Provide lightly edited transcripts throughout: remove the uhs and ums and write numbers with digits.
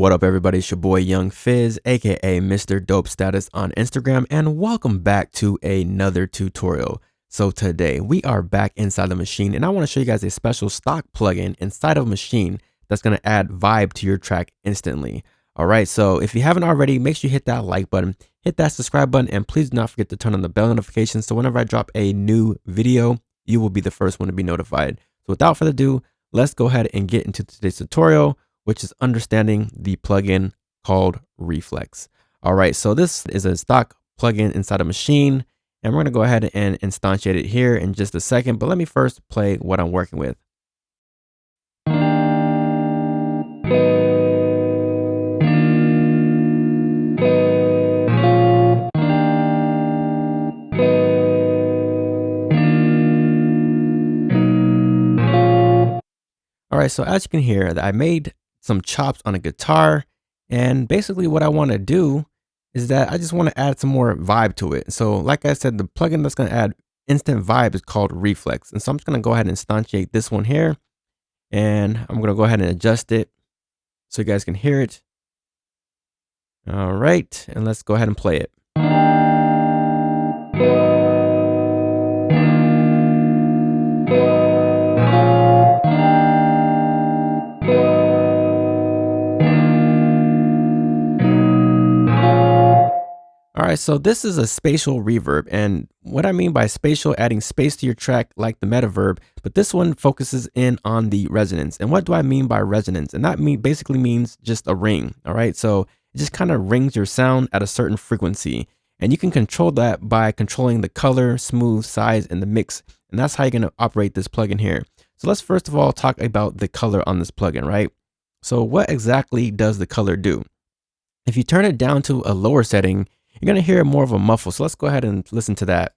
What up, everybody? It's your boy Young Fizz, aka Mr. Dope Status on Instagram, and welcome back to another tutorial. So today we are back inside the Maschine, and I want to show you guys a special stock plugin inside of Maschine that's going to add vibe to your track instantly. All right, so if you haven't already, make sure you hit that like button, hit that subscribe button, and please do not forget to turn on the bell notifications so whenever I drop a new video, you will be the first one to be notified. So without further ado, let's go ahead and get into today's tutorial, which is understanding the plugin called Reflex. All right, so this is a stock plugin inside a Maschine, and we're gonna go ahead and instantiate it here in just a second, but let me first play what I'm working with. All right, so as you can hear, I made some chops on a guitar, and basically what I want to do is that I just want to add some more vibe to it. So like I said, the plugin that's going to add instant vibe is called Reflex. And so I'm just going to go ahead and instantiate this one here, and I'm going to go ahead and adjust it so you guys can hear it. All right, and let's go ahead and play it. All right, so this is a spatial reverb, and what I mean by spatial, adding space to your track like the metaverb, but this one focuses in on the resonance. And what do I mean by resonance? And that basically means just a ring. All right, so it just kind of rings your sound at a certain frequency, and you can control that by controlling the color, smooth, size, and the mix. And that's how you're going to operate this plugin here. So let's first of all talk about the color on this plugin, right? So what exactly does the color do? If you turn it down to a lower setting, you're going to hear more of a muffle. So let's go ahead and listen to that.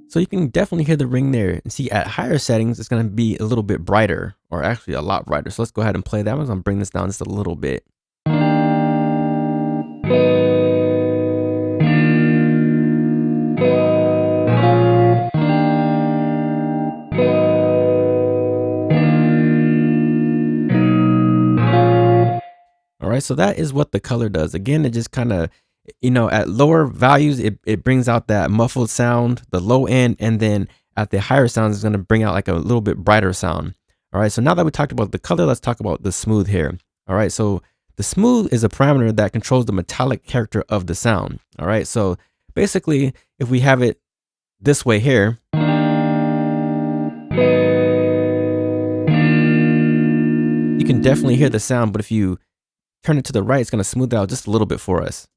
So you can definitely hear the ring there. And see, at higher settings, it's going to be a little bit brighter, or actually a lot brighter. So let's go ahead and play that. I'm going to bring this down just a little bit. All right, so that is what the color does. Again, it just kind of, at lower values, it brings out that muffled sound, the low end, and then at the higher sounds, it's going to bring out like a little bit brighter sound. All right, so now that we talked about the color, let's talk about the smooth here. All right, so the smooth is a parameter that controls the metallic character of the sound. All right, so basically, if we have it this way here, you can definitely hear the sound, but if you turn it to the right, it's going to smooth out just a little bit for us.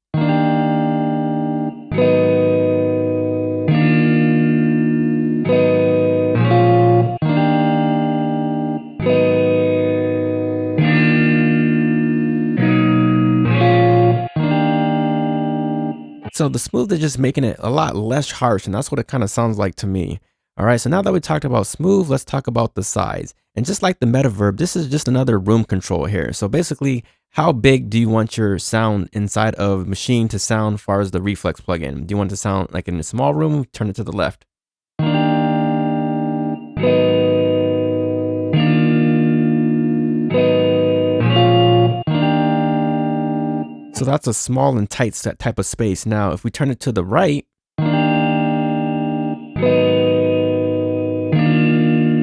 So the smooth is just making it a lot less harsh, and that's what it kind of sounds like to me. All right, so now that we talked about smooth, let's talk about the size. And just like the metaverb, this is just another room control here. So basically, how big do you want your sound inside of Maschine to sound as far as the Reflex plugin? Do you want it to sound like in a small room? Turn it to the left. So that's a small and tight set type of space. Now, if we turn it to the right,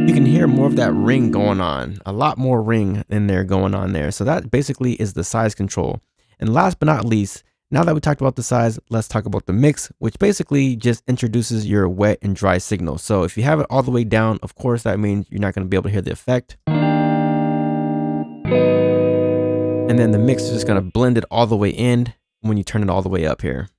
you can hear more of that ring going on, a lot more ring in there going on there. So that basically is the size control. And last but not least, now that we talked about the size, let's talk about the mix, which basically just introduces your wet and dry signal. So if you have it all the way down, of course, that means you're not going to be able to hear the effect. And then the mix is just going to blend it all the way in when you turn it all the way up here.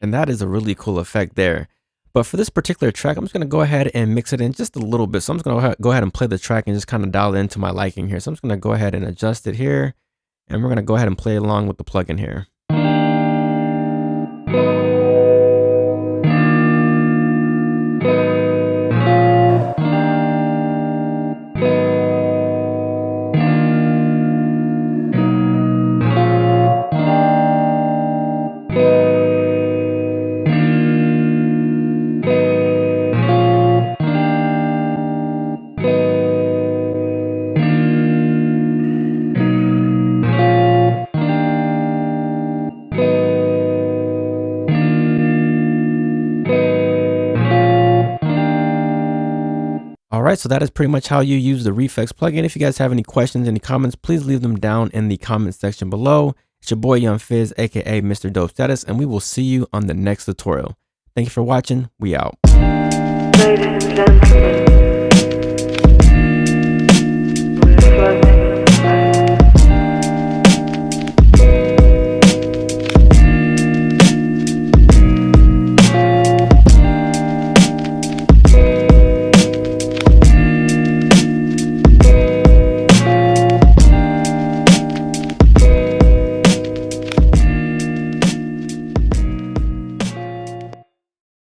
And that is a really cool effect there. But for this particular track, I'm just going to go ahead and mix it in just a little bit. So I'm just going to go ahead and play the track and just kind of dial it into my liking here. So I'm just going to go ahead and adjust it here. And we're going to go ahead and play along with the plugin here. right, so that is pretty much how you use the Reflex plugin. If you guys have any questions, any comments, please leave them down in the comment section below. It's your boy Young Fizz, aka Mr. Dope Status, and we will see you on the next tutorial. Thank you for watching. We out. Ladies and gentlemen, Reflex.